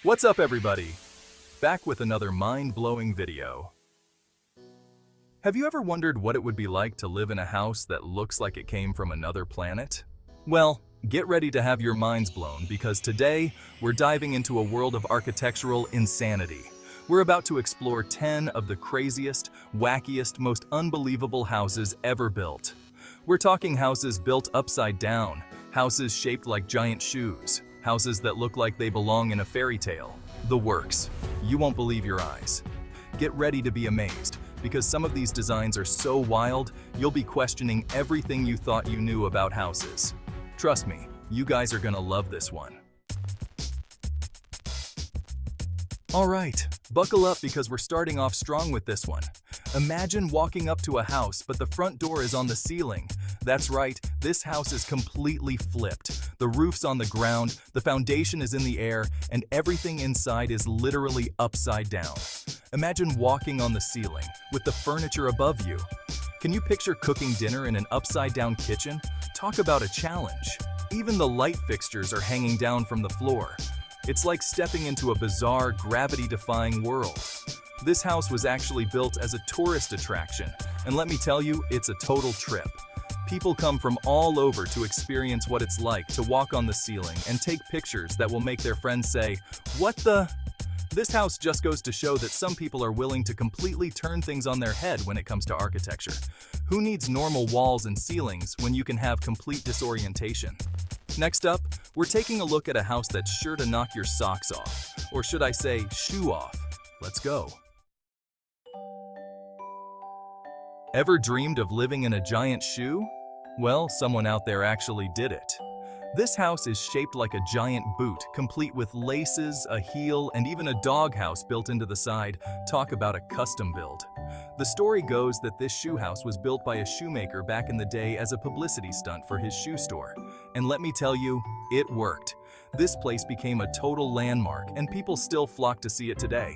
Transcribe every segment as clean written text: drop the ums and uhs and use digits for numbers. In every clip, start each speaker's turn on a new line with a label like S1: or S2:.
S1: What's up, everybody? Back with another mind-blowing video. Have you ever wondered what it would be like to live in a house that looks like it came from another planet? Well, get ready to have your minds blown because today we're diving into a world of architectural insanity. We're about to explore 10 of the craziest, wackiest, most unbelievable houses ever built. We're talking houses built upside down, houses shaped like giant shoes, houses that look like they belong in a fairy tale. The works. You won't believe your eyes. Get ready to be amazed, because some of these designs are so wild, you'll be questioning everything you thought you knew about houses. Trust me, you guys are gonna love this one. Alright, buckle up because we're starting off strong with this one. Imagine walking up to a house, but the front door is on the ceiling. That's right, this house is completely flipped. The roof's on the ground, the foundation is in the air, and everything inside is literally upside down. Imagine walking on the ceiling, with the furniture above you. Can you picture cooking dinner in an upside-down kitchen? Talk about a challenge. Even the light fixtures are hanging down from the floor. It's like stepping into a bizarre, gravity-defying world. This house was actually built as a tourist attraction, and let me tell you, it's a total trip. People come from all over to experience what it's like to walk on the ceiling and take pictures that will make their friends say, "What the?" This house just goes to show that some people are willing to completely turn things on their head when it comes to architecture. Who needs normal walls and ceilings when you can have complete disorientation? Next up, we're taking a look at a house that's sure to knock your socks off. Or should I say, shoe off. Let's go. Ever dreamed of living in a giant shoe? Well, someone out there actually did it. This house is shaped like a giant boot, complete with laces, a heel, and even a doghouse built into the side. Talk about a custom build. The story goes that this shoe house was built by a shoemaker back in the day as a publicity stunt for his shoe store. And let me tell you, it worked. This place became a total landmark, and people still flock to see it today.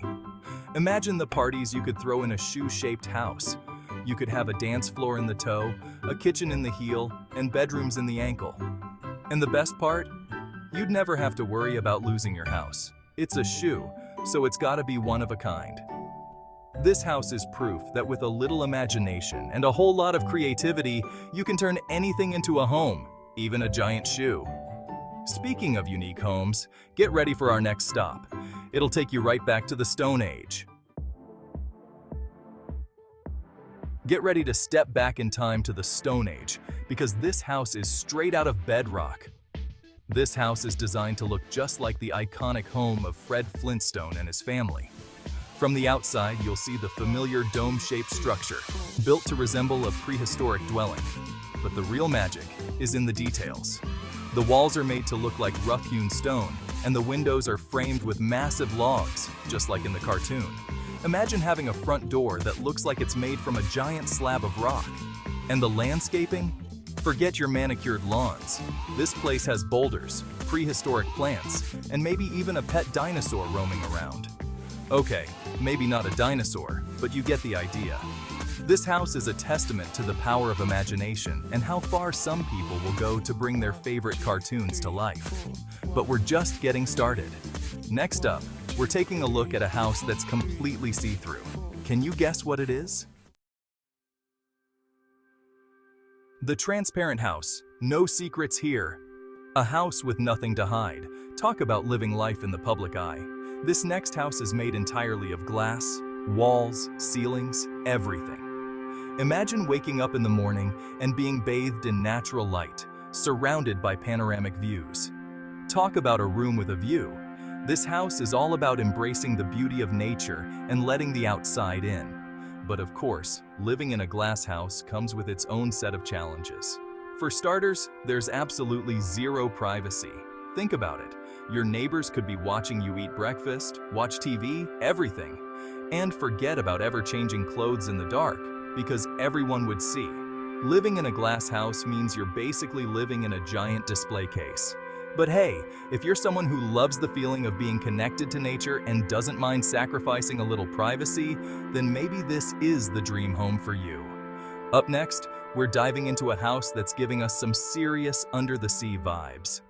S1: Imagine the parties you could throw in a shoe-shaped house. You could have a dance floor in the toe, a kitchen in the heel, and bedrooms in the ankle. And the best part? You'd never have to worry about losing your house. It's a shoe, so it's gotta be one of a kind. This house is proof that with a little imagination and a whole lot of creativity, you can turn anything into a home, even a giant shoe. Speaking of unique homes, get ready for our next stop. It'll take you right back to the Stone Age. Get ready to step back in time to the Stone Age, because this house is straight out of bedrock. This house is designed to look just like the iconic home of Fred Flintstone and his family. From the outside, you'll see the familiar dome-shaped structure, built to resemble a prehistoric dwelling. But the real magic is in the details. The walls are made to look like rough-hewn stone, and the windows are framed with massive logs, just like in the cartoon. Imagine having a front door that looks like it's made from a giant slab of rock. And the landscaping? Forget your manicured lawns. This place has boulders, prehistoric plants, and maybe even a pet dinosaur roaming around. Okay, maybe not a dinosaur, but you get the idea. This house is a testament to the power of imagination and how far some people will go to bring their favorite cartoons to life. But we're just getting started. Next up, we're taking a look at a house that's completely see-through. Can you guess what it is? The transparent house. No secrets here. A house with nothing to hide. Talk about living life in the public eye. This next house is made entirely of glass, walls, ceilings, everything. Imagine waking up in the morning and being bathed in natural light, surrounded by panoramic views. Talk about a room with a view. This house is all about embracing the beauty of nature and letting the outside in. But of course, living in a glass house comes with its own set of challenges. For starters, there's absolutely zero privacy. Think about it. Your neighbors could be watching you eat breakfast, watch TV, everything. And forget about ever changing clothes in the dark, because everyone would see. Living in a glass house means you're basically living in a giant display case. But hey, if you're someone who loves the feeling of being connected to nature and doesn't mind sacrificing a little privacy, then maybe this is the dream home for you. Up next, we're diving into a house that's giving us some serious under-the-sea vibes.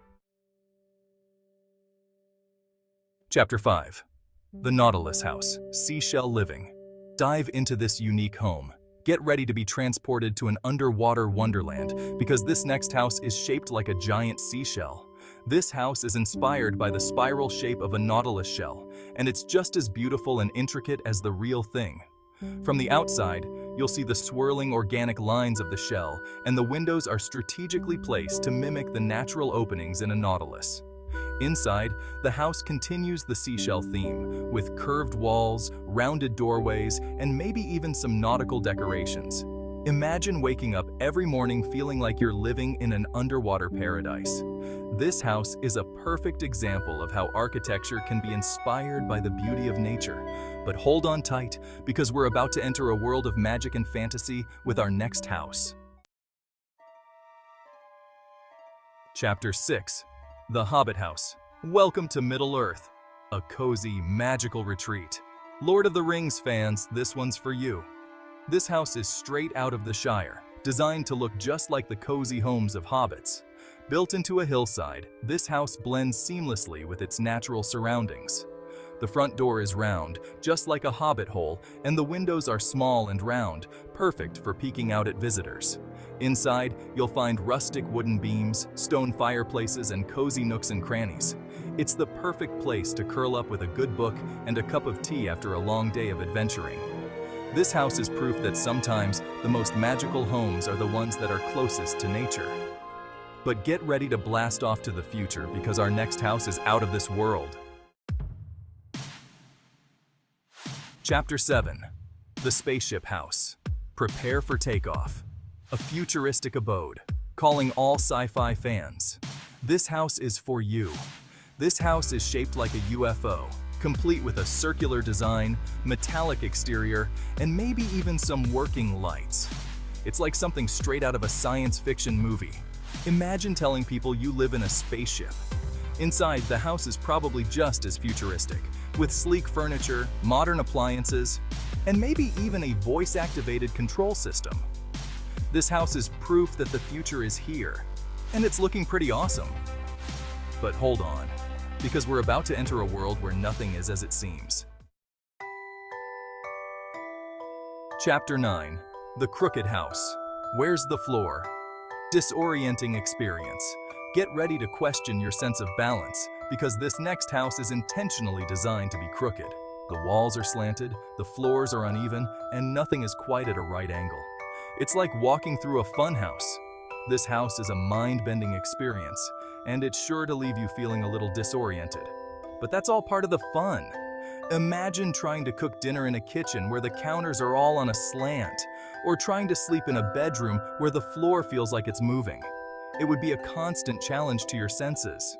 S1: Chapter 5. The Nautilus House, Seashell Living. Dive into this unique home. Get ready to be transported to an underwater wonderland because this next house is shaped like a giant seashell. This house is inspired by the spiral shape of a nautilus shell, and it's just as beautiful and intricate as the real thing. From the outside, you'll see the swirling organic lines of the shell, and the windows are strategically placed to mimic the natural openings in a nautilus. Inside, the house continues the seashell theme, with curved walls, rounded doorways, and maybe even some nautical decorations. Imagine waking up every morning feeling like you're living in an underwater paradise. This house is a perfect example of how architecture can be inspired by the beauty of nature. But hold on tight, because we're about to enter a world of magic and fantasy with our next house. Chapter 6. The Hobbit House. Welcome to Middle-earth, a cozy, magical retreat. Lord of the Rings fans, this one's for you. This house is straight out of the Shire, designed to look just like the cozy homes of hobbits. Built into a hillside, this house blends seamlessly with its natural surroundings. The front door is round, just like a hobbit hole, and the windows are small and round, perfect for peeking out at visitors. Inside, you'll find rustic wooden beams, stone fireplaces, and cozy nooks and crannies. It's the perfect place to curl up with a good book and a cup of tea after a long day of adventuring. This house is proof that sometimes the most magical homes are the ones that are closest to nature. But get ready to blast off to the future because our next house is out of this world. Chapter 7. The Spaceship House. Prepare for takeoff. A futuristic abode, calling all sci-fi fans. This house is for you. This house is shaped like a UFO, complete with a circular design, metallic exterior, and maybe even some working lights. It's like something straight out of a science fiction movie. Imagine telling people you live in a spaceship. Inside, the house is probably just as futuristic, with sleek furniture, modern appliances, and maybe even a voice-activated control system. This house is proof that the future is here, and it's looking pretty awesome. But hold on, because we're about to enter a world where nothing is as it seems. Chapter 9. The Crooked House. Where's the floor? Disorienting experience. Get ready to question your sense of balance, because this next house is intentionally designed to be crooked. The walls are slanted, the floors are uneven, and nothing is quite at a right angle. It's like walking through a fun house. This house is a mind-bending experience, and it's sure to leave you feeling a little disoriented. But that's all part of the fun. Imagine trying to cook dinner in a kitchen where the counters are all on a slant, or trying to sleep in a bedroom where the floor feels like it's moving. It would be a constant challenge to your senses.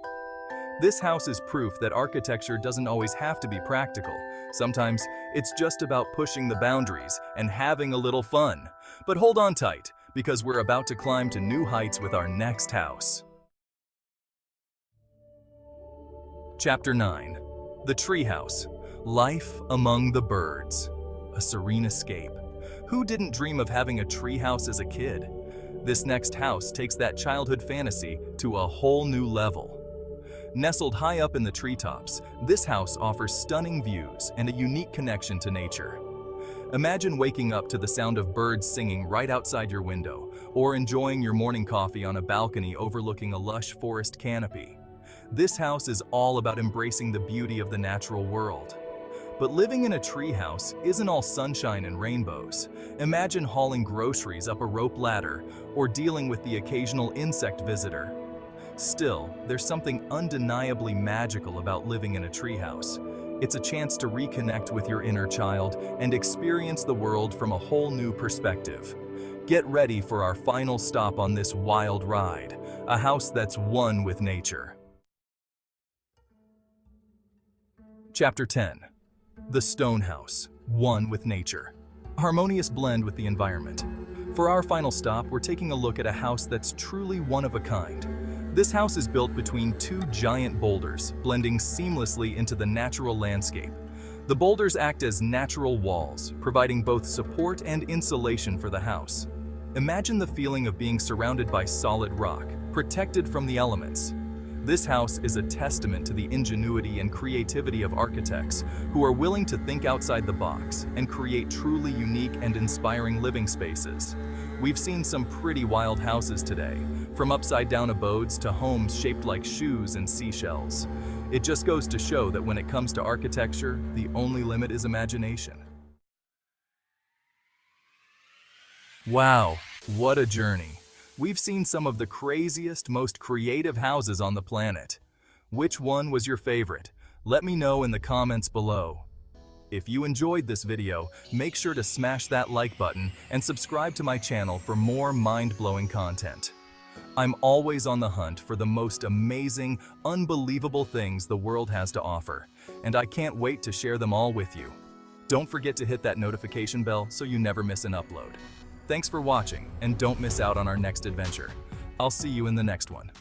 S1: This house is proof that architecture doesn't always have to be practical. Sometimes it's just about pushing the boundaries and having a little fun. But hold on tight, because we're about to climb to new heights with our next house. Chapter 9. The Treehouse. Life among the birds. A serene escape. Who didn't dream of having a treehouse as a kid? This next house takes that childhood fantasy to a whole new level. Nestled high up in the treetops, this house offers stunning views and a unique connection to nature. Imagine waking up to the sound of birds singing right outside your window, or enjoying your morning coffee on a balcony overlooking a lush forest canopy. This house is all about embracing the beauty of the natural world. But living in a treehouse isn't all sunshine and rainbows. Imagine hauling groceries up a rope ladder or dealing with the occasional insect visitor. Still, there's something undeniably magical about living in a treehouse. It's a chance to reconnect with your inner child and experience the world from a whole new perspective. Get ready for our final stop on this wild ride, a house that's one with nature. Chapter 10. The Stone House, one with nature. Harmonious blend with the environment. For our final stop, we're taking a look at a house that's truly one of a kind. This house is built between two giant boulders, blending seamlessly into the natural landscape. The boulders act as natural walls, providing both support and insulation for the house. Imagine the feeling of being surrounded by solid rock, protected from the elements. This house is a testament to the ingenuity and creativity of architects who are willing to think outside the box and create truly unique and inspiring living spaces. We've seen some pretty wild houses today, from upside-down abodes to homes shaped like shoes and seashells. It just goes to show that when it comes to architecture, the only limit is imagination. Wow, what a journey! We've seen some of the craziest, most creative houses on the planet. Which one was your favorite? Let me know in the comments below. If you enjoyed this video, make sure to smash that like button and subscribe to my channel for more mind-blowing content. I'm always on the hunt for the most amazing, unbelievable things the world has to offer, and I can't wait to share them all with you. Don't forget to hit that notification bell so you never miss an upload. Thanks for watching, and don't miss out on our next adventure. I'll see you in the next one.